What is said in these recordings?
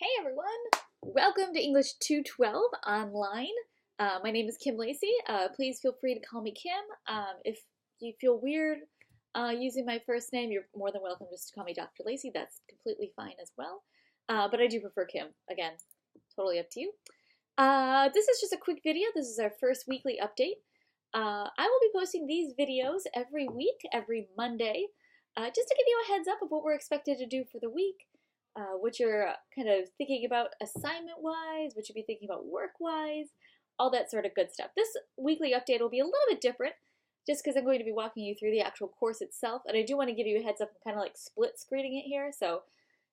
Hey everyone! Welcome to English 212 online. My name is Kim Lacey. Please feel free to call me Kim. If you feel weird using my first name, you're more than welcome just to call me Dr. Lacey. That's completely fine as well. But I do prefer Kim. Again, totally up to you. This is just a quick video. This is our first weekly update. I will be posting these videos every week, every Monday, just to give you a heads up of what we're expected to do for the week. What you're kind of thinking about assignment-wise, what you'll be thinking about work-wise, all that sort of good stuff. This weekly update will be a little bit different just because I'm going to be walking you through the actual course itself, and I do want to give you a heads up. I'm kind of like split screening it here, so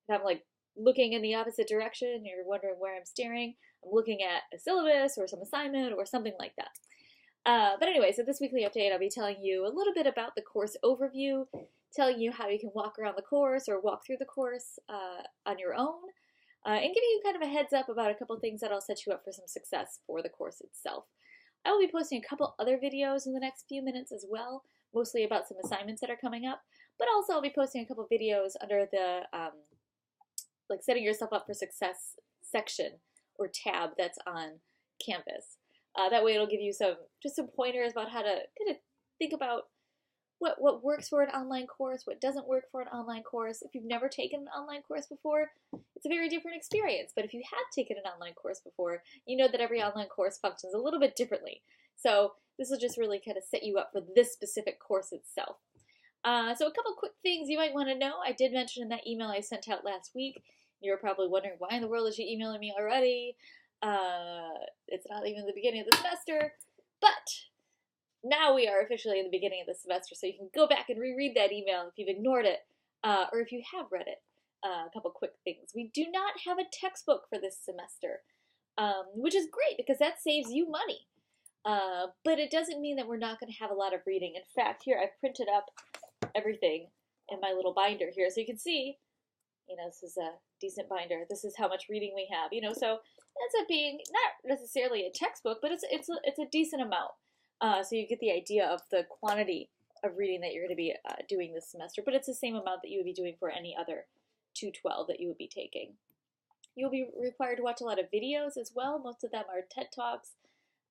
if I'm like looking in the opposite direction, you're wondering where I'm staring, I'm looking at a syllabus or some assignment or something like that. But anyway, so this weekly update, I'll be telling you a little bit about the course overview, telling you how you can walk around the course or walk through the course on your own, and giving you kind of a heads up about a couple things that'll set you up for some success for the course itself. I will be posting a couple other videos in the next few minutes as well, mostly about some assignments that are coming up, but also I'll be posting a couple videos under the like setting yourself up for success section or tab that's on Canvas. That way it'll give you just some pointers about how to kind of think about what works for an online course, what doesn't work for an online course. If you've never taken an online course before, it's a very different experience. But if you have taken an online course before, you know that every online course functions a little bit differently. So this will just really kind of set you up for this specific course itself. So a couple quick things you might want to know. I did mention in that email I sent out last week. You're probably wondering, why in the world is she emailing me already? It's not even the beginning of the semester. But now we are officially in the beginning of the semester, so you can go back and reread that email if you've ignored it, or if you have read it. A couple quick things. We do not have a textbook for this semester, which is great because that saves you money. But it doesn't mean that we're not going to have a lot of reading. In fact, here I've printed up everything in my little binder here, so you can see, this is a decent binder. This is how much reading we have, so it ends up being not necessarily a textbook, but it's a decent amount. So you get the idea of the quantity of reading that you're going to be doing this semester, but it's the same amount that you would be doing for any other 212 that you would be taking. You'll be required to watch a lot of videos as well. Most of them are TED Talks.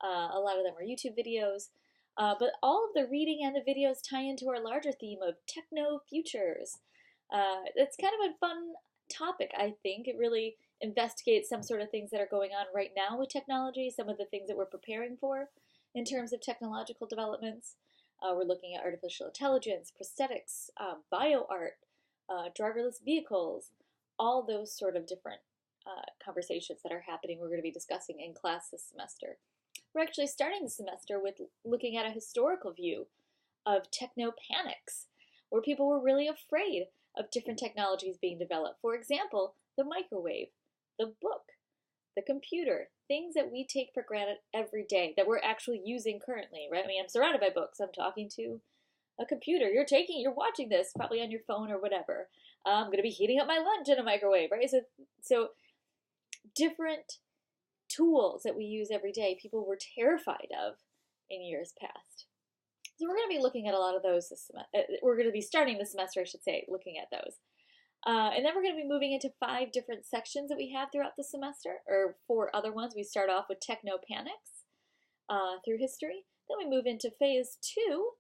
A lot of them are YouTube videos. But all of the reading and the videos tie into our larger theme of techno futures. It's kind of a fun topic, I think. It really investigates some sort of things that are going on right now with technology, some of the things that we're preparing for in terms of technological developments. We're looking at artificial intelligence, prosthetics, bioart, driverless vehicles, all those sort of different conversations that are happening we're going to be discussing in class this semester. We're actually starting the semester with looking at a historical view of techno panics, where people were really afraid of different technologies being developed. For example, the microwave, the book, the computer, things that we take for granted every day that we're actually using currently, right? I mean, I'm surrounded by books. I'm talking to a computer. You're watching this probably on your phone or whatever. I'm going to be heating up my lunch in a microwave, right? So different tools that we use every day, people were terrified of in years past. So we're going to be looking at a lot of those this semester. We're going to be starting the semester, I should say, looking at those. And then we're going to be moving into 5 different sections that we have throughout the semester, or 4 other ones. We start off with techno panics through history. Then we move into phase 2,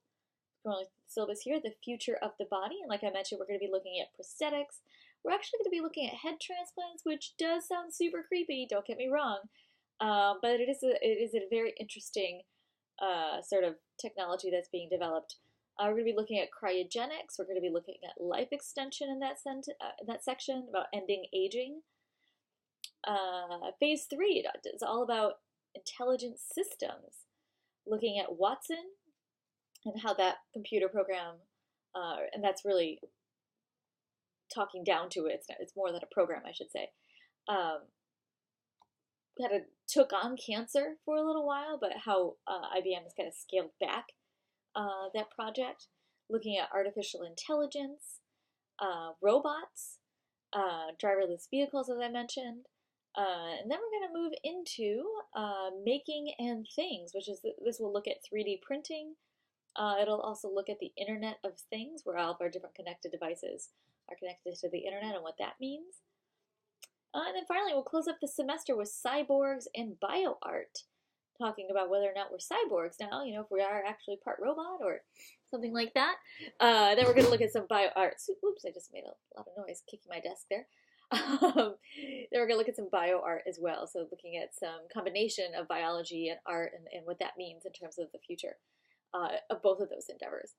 the syllabus here, the future of the body. And like I mentioned, we're going to be looking at prosthetics. We're actually going to be looking at head transplants, which does sound super creepy, don't get me wrong. But it is a very interesting sort of technology that's being developed. We're going to be looking at cryogenics. We're going to be looking at life extension in that section about ending aging. Phase 3 is all about intelligent systems, looking at Watson and how that computer program, and that's really talking down to it. It's more than a program, I should say. Took on cancer for a little while, but how IBM has kind of scaled back that project, looking at artificial intelligence, robots, driverless vehicles, as I mentioned. And then we're going to move into making and things, which is this will look at 3D printing. It'll also look at the Internet of Things, where all of our different connected devices are connected to the internet and what that means. And then finally, we'll close up the semester with cyborgs and bioart, talking about whether or not we're cyborgs now, if we are actually part robot or something like that. Then we're going to look at some bioart. Oops, I just made a lot of noise kicking my desk there. Then we're going to look at some bioart as well, so looking at some combination of biology and art and what that means in terms of the future of both of those endeavors.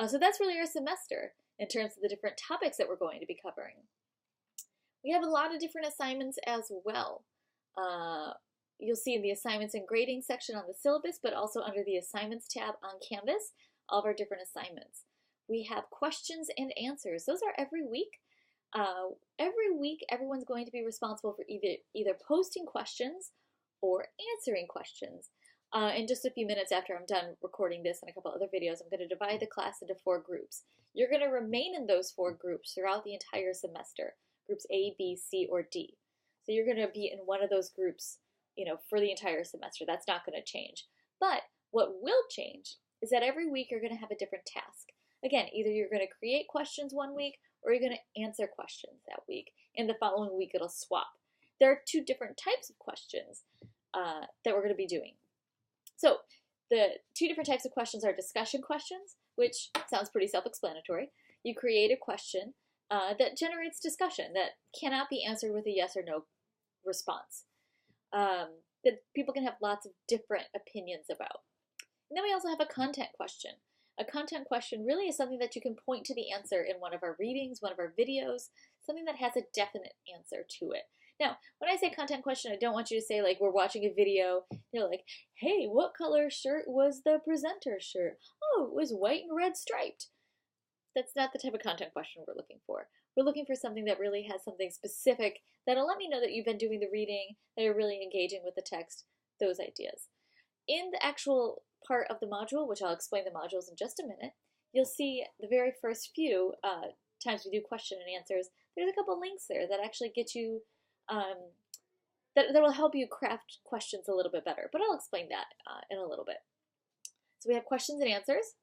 So that's really our semester in terms of the different topics that we're going to be covering. We have a lot of different assignments as well. You'll see in the assignments and grading section on the syllabus, but also under the assignments tab on Canvas, all of our different assignments. We have questions and answers. Those are every week. Every week, everyone's going to be responsible for either posting questions or answering questions. In just a few minutes after I'm done recording this and a couple other videos, I'm going to divide the class into 4 groups. You're going to remain in those 4 groups throughout the entire semester, groups A, B, C, or D. So you're going to be in one of those groups, for the entire semester. That's not going to change. But what will change is that every week you're going to have a different task. Again, either you're going to create questions one week or you're going to answer questions that week. And the following week it'll swap. There are 2 different types of questions that we're going to be doing. So the 2 different types of questions are discussion questions, which sounds pretty self-explanatory. You create a question that generates discussion that cannot be answered with a yes or no response. That people can have lots of different opinions about. And then we also have a content question. A content question really is something that you can point to the answer in one of our readings, one of our videos, something that has a definite answer to it. Now, when I say content question, I don't want you to say, like, we're watching a video, you're like, hey, what color shirt was the presenter's shirt? Oh, it was white and red striped. That's not the type of content question we're looking for. We're looking for something that really has something specific that'll let me know that you've been doing the reading, that you're really engaging with the text, those ideas. In the actual part of the module, which I'll explain the modules in just a minute, you'll see the very first few times we do question and answers, there's a couple links there that actually get you, that will help you craft questions a little bit better. But I'll explain that in a little bit. So we have questions and answers.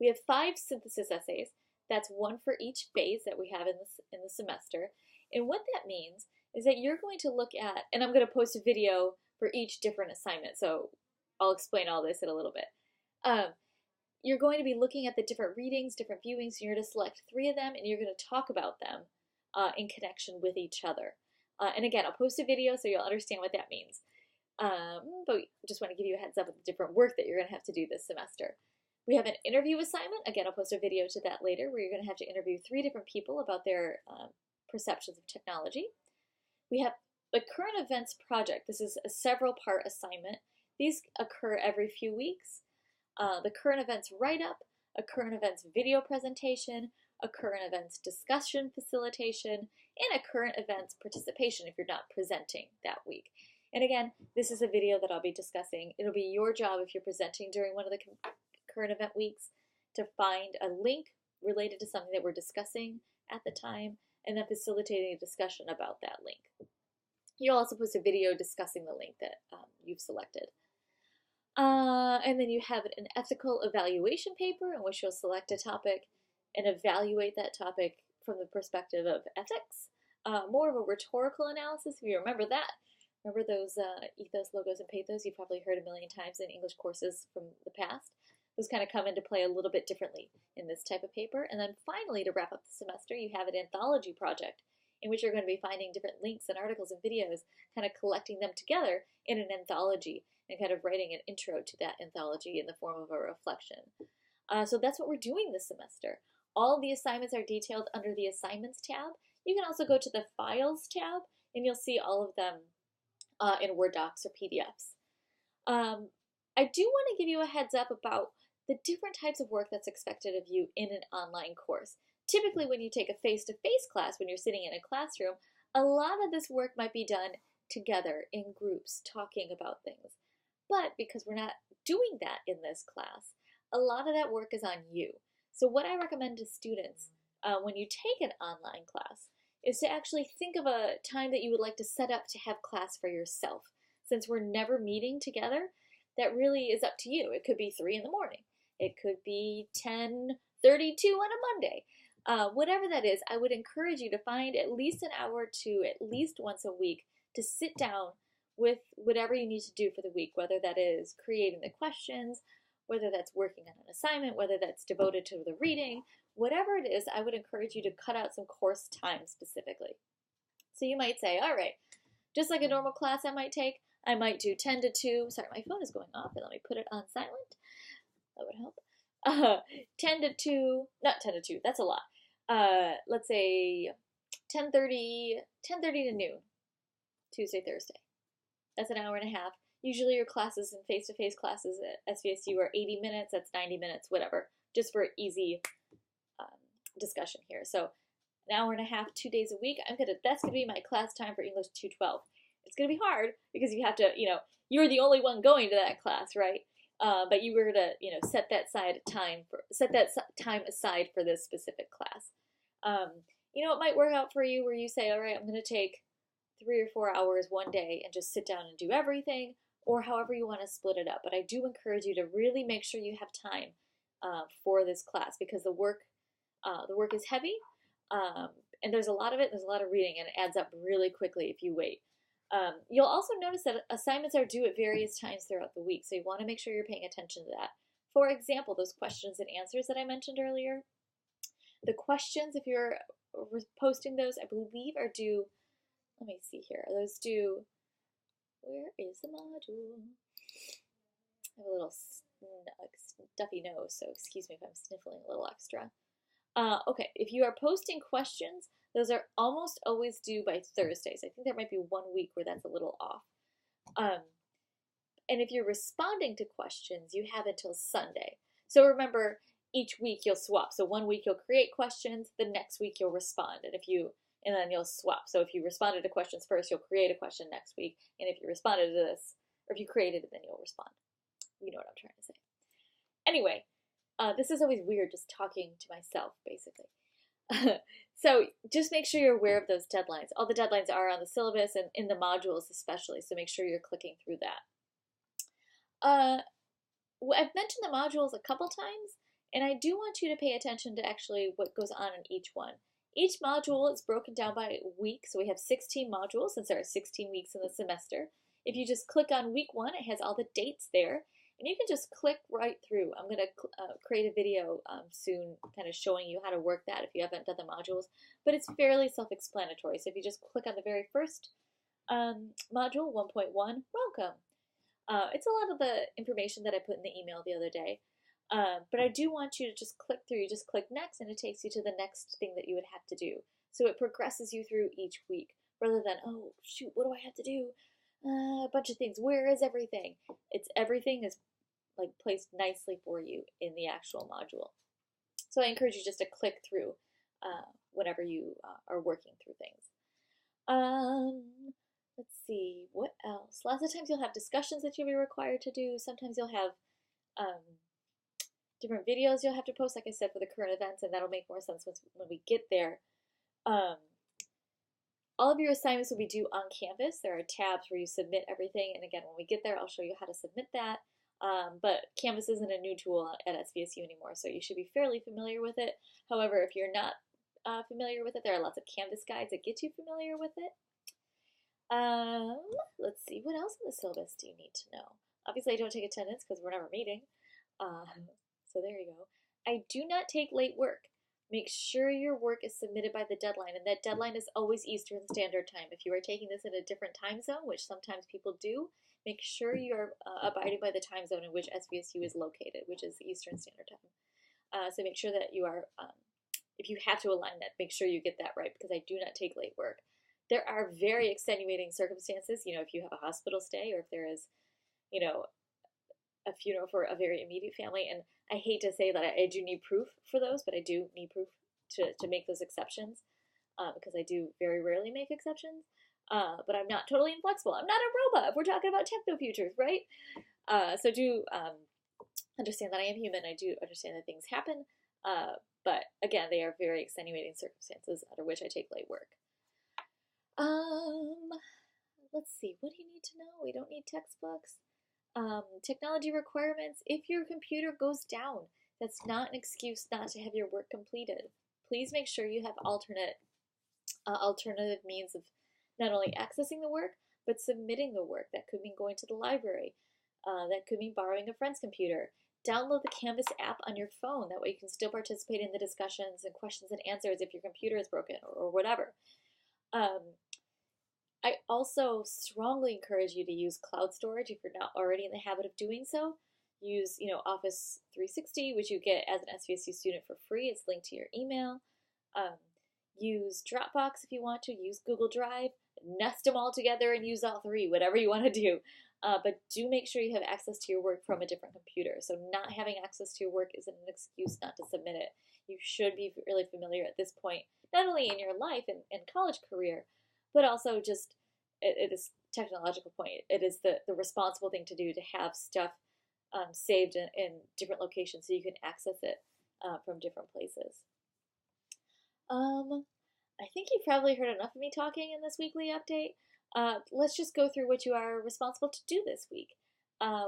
We have 5 synthesis essays. That's 1 for each phase that we have in the semester. And what that means is that you're going to look at, and I'm going to post a video for each different assignment, so I'll explain all this in a little bit. You're going to be looking at the different readings, different viewings, and you're going to select 3 of them, and you're going to talk about them in connection with each other. And again, I'll post a video so you'll understand what that means. But just want to give you a heads up of the different work that you're going to have to do this semester. We have an interview assignment. Again, I'll post a video to that later, where you're going to have to interview 3 different people about their perceptions of technology. We have the current events project. This is a several-part assignment. These occur every few weeks. The current events write-up, a current events video presentation, a current events discussion facilitation, and a current events participation if you're not presenting that week. And again, this is a video that I'll be discussing. It'll be your job if you're presenting during one of the current event weeks to find a link related to something that we're discussing at the time and then facilitating a discussion about that link. You'll also post a video discussing the link that you've selected. And then you have an ethical evaluation paper in which you'll select a topic and evaluate that topic from the perspective of ethics. More of a rhetorical analysis, if you remember that. Remember those ethos, logos, and pathos you've probably heard a million times in English courses from the past. Those kind of come into play a little bit differently in this type of paper. And then finally, to wrap up the semester, you have an anthology project in which you're going to be finding different links and articles and videos, kind of collecting them together in an anthology and kind of writing an intro to that anthology in the form of a reflection. So that's what we're doing this semester. All the assignments are detailed under the Assignments tab. You can also go to the Files tab, and you'll see all of them in Word docs or PDFs. I do want to give you a heads up about the different types of work that's expected of you in an online course. Typically, when you take a face-to-face class, when you're sitting in a classroom, a lot of this work might be done together in groups, talking about things. But because we're not doing that in this class, a lot of that work is on you. So what I recommend to students when you take an online class is to actually think of a time that you would like to set up to have class for yourself. Since we're never meeting together, that really is up to you. It could be 3 in the morning. It could be 10:32 on a Monday. Whatever that is, I would encourage you to find at least an hour or two, at least once a week, to sit down with whatever you need to do for the week, whether that is creating the questions, whether that's working on an assignment, whether that's devoted to the reading, whatever it is, I would encourage you to cut out some course time specifically. So you might say, all right, just like a normal class I might do 10 to 2. Sorry, my phone is going off, and let me put it on silent. That would help. 10 to 2, not 10 to 2, that's a lot. Let's say 10:30 to noon, Tuesday, Thursday. That's an hour and a half. Usually your classes and face-to-face classes at SVSU are 80 minutes, that's 90 minutes, whatever, just for easy discussion here. So an hour and a half, 2 days a week, that's gonna be my class time for English 212. It's gonna be hard because you have to, you're the only one going to that class, right? But you were to, set that time aside for this specific class. It might work out for you where you say, all right, I'm going to take 3 or 4 hours one day and just sit down and do everything, or however you want to split it up. But I do encourage you to really make sure you have time for this class, because the work is heavy, and there's a lot of it. There's a lot of reading, and it adds up really quickly if you wait. You'll also notice that assignments are due at various times throughout the week, so you want to make sure you're paying attention to that. For example, those questions and answers that I mentioned earlier, the questions, if you're posting those, I believe are due, let me see here, are those due, where is the module? I have a little stuffy nose, so excuse me if I'm sniffling a little extra. Okay, if you are posting questions, those are almost always due by Thursdays. I think there might be 1 week where that's a little off. And if you're responding to questions, you have until Sunday. So remember, each week you'll swap. So 1 week you'll create questions, the next week you'll respond, and then you'll swap. So if you responded to questions first, you'll create a question next week, and if you responded to this, or if you created it, then you'll respond. You know what I'm trying to say. Anyway, this is always weird just talking to myself, basically. So just make sure you're aware of those deadlines. All the deadlines are on the syllabus and in the modules especially, so make sure you're clicking through that. I've mentioned the modules a couple times, and I do want you to pay attention to actually what goes on in each one. Each module is broken down by week, so we have 16 modules since there are 16 weeks in the semester. If you just click on week 1, it has all the dates there, and you can just click right through. I'm going to create a video soon kind of showing you how to work that if you haven't done the modules, but it's fairly self-explanatory. So if you just click on the very first module, 1.1, welcome. It's a lot of the information that I put in the email the other day, but I do want you to just click through. You just click next, and it takes you to the next thing that you would have to do. So it progresses you through each week, rather than, oh, shoot, what do I have to do? A bunch of things. Where is everything? Everything is like placed nicely for you in the actual module. So I encourage you just to click through whenever you are working through things. Let's see, what else? Lots of times you'll have discussions that you'll be required to do. Sometimes you'll have different videos you'll have to post, like I said, for the current events, and that'll make more sense when we get there. All of your assignments will be due on Canvas. There are tabs where you submit everything, and again, when we get there, I'll show you how to submit that. But Canvas isn't a new tool at SVSU anymore, so you should be fairly familiar with it. However, if you're not familiar with it, there are lots of Canvas guides that get you familiar with it. Let's see, what else in the syllabus do you need to know? Obviously, I don't take attendance because we're never meeting. So there you go. I do not take late work. Make sure your work is submitted by the deadline, and that deadline is always Eastern Standard Time. If you are taking this in a different time zone, which sometimes people do, make sure you are abiding by the time zone in which SVSU is located, which is Eastern Standard Time. So make sure that you are, if you have to align that, make sure you get that right, because I do not take late work. There are very extenuating circumstances, if you have a hospital stay, or if there is, a funeral for a very immediate family, and I hate to say that I do need proof for those, but I do need proof to make those exceptions, because I do very rarely make exceptions, but I'm not totally inflexible. I'm not a robot if we're talking about techno futures, right? So do understand that I am human. I do understand that things happen, but again, they are very extenuating circumstances under which I take late work. Let's see, what do you need to know? We don't need textbooks. Technology requirements. If your computer goes down, that's not an excuse not to have your work completed. please make sure you have alternative means of not only accessing the work, but submitting the work. That could mean going to the library. That could mean borrowing a friend's computer. Download the Canvas app on your phone. That way you can still participate in the discussions and questions and answers if your computer is broken or whatever. I also strongly encourage you to use cloud storage if you're not already in the habit of doing so. Use, Office 360, which you get as an SVSU student for free. It's linked to your email. Use Dropbox if you want to. Use Google Drive. Nest them all together and use all three, whatever you want to do. But do make sure you have access to your work from a different computer. So not having access to your work isn't an excuse not to submit it. You should be really familiar at this point, not only in your life and college career, but also just at this technological point. It is the responsible thing to do to have stuff saved in different locations so you can access it from different places. I think you've probably heard enough of me talking in this weekly update. Let's just go through what you are responsible to do this week.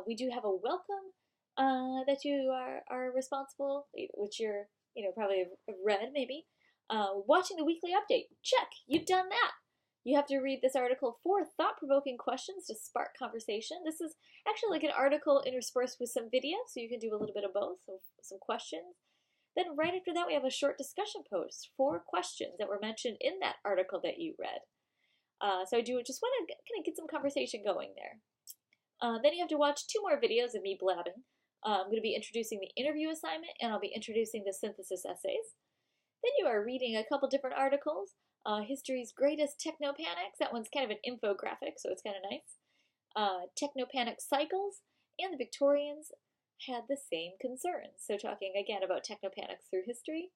We do have a welcome that you are responsible, which you're probably have read maybe. Watching the weekly update, check, you've done that. You have to read this article 4 thought-provoking questions to spark conversation. This is actually like an article interspersed with some video, so you can do a little bit of both, so some questions. Then right after that, we have a short discussion post, 4 questions that were mentioned in that article that you read. So I do just want to kind of get some conversation going there. Then you have to watch 2 more videos of me blabbing. I'm going to be introducing the interview assignment, and I'll be introducing the synthesis essays. Then you are reading a couple different articles. History's Greatest Techno-Panics. That one's kind of an infographic, so it's kind of nice. Techno-Panic Cycles, and the Victorians had the same concerns. So talking again about techno-panics through history.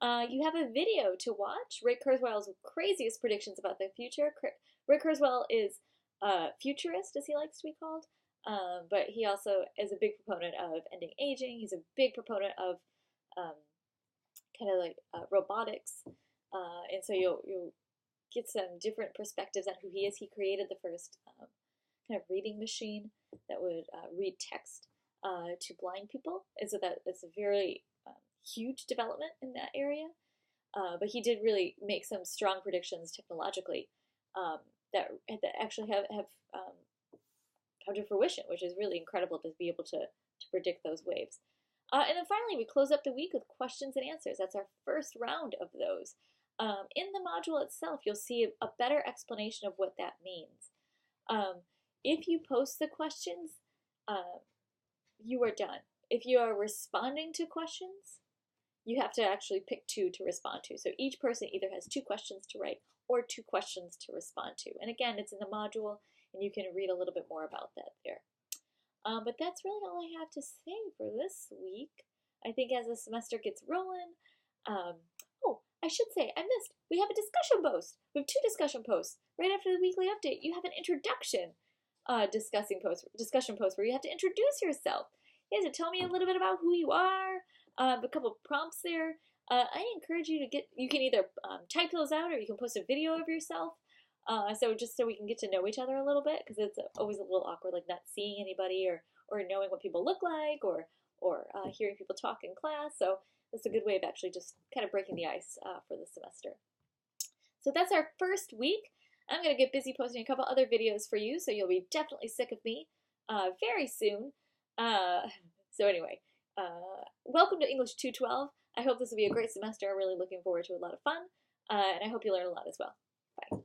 You have a video to watch, Ray Kurzweil's craziest predictions about the future. Ray Kurzweil is a futurist, as he likes to be called, but he also is a big proponent of ending aging. He's a big proponent of kind of like robotics, and so you'll get some different perspectives on who he is. He created the first kind of reading machine that would read text to blind people, and so that's a very huge development in that area. But he did really make some strong predictions technologically that actually have come to fruition, which is really incredible to be able to predict those waves. And then finally, we close up the week with questions and answers. That's our first round of those. In the module itself, you'll see a better explanation of what that means. If you post the questions, you are done. If you are responding to questions, you have to actually pick 2 to respond to. So each person either has 2 questions to write or 2 questions to respond to. And again, it's in the module, and you can read a little bit more about that there. But that's really all I have to say for this week. I think as the semester gets rolling, oh, I should say, I missed, we have a discussion post. We have 2 discussion posts. Right after the weekly update, you have an introduction discussion post where you have to introduce yourself. You have to tell me a little bit about who you are, a couple prompts there. I encourage you to you can either type those out or you can post a video of yourself. So just so we can get to know each other a little bit, because it's always a little awkward, like not seeing anybody or knowing what people look like or hearing people talk in class. So that's a good way of actually just kind of breaking the ice for the semester. So that's our first week. I'm going to get busy posting a couple other videos for you, so you'll be definitely sick of me very soon. So anyway, welcome to English 212. I hope this will be a great semester. I'm really looking forward to a lot of fun, and I hope you learn a lot as well. Bye.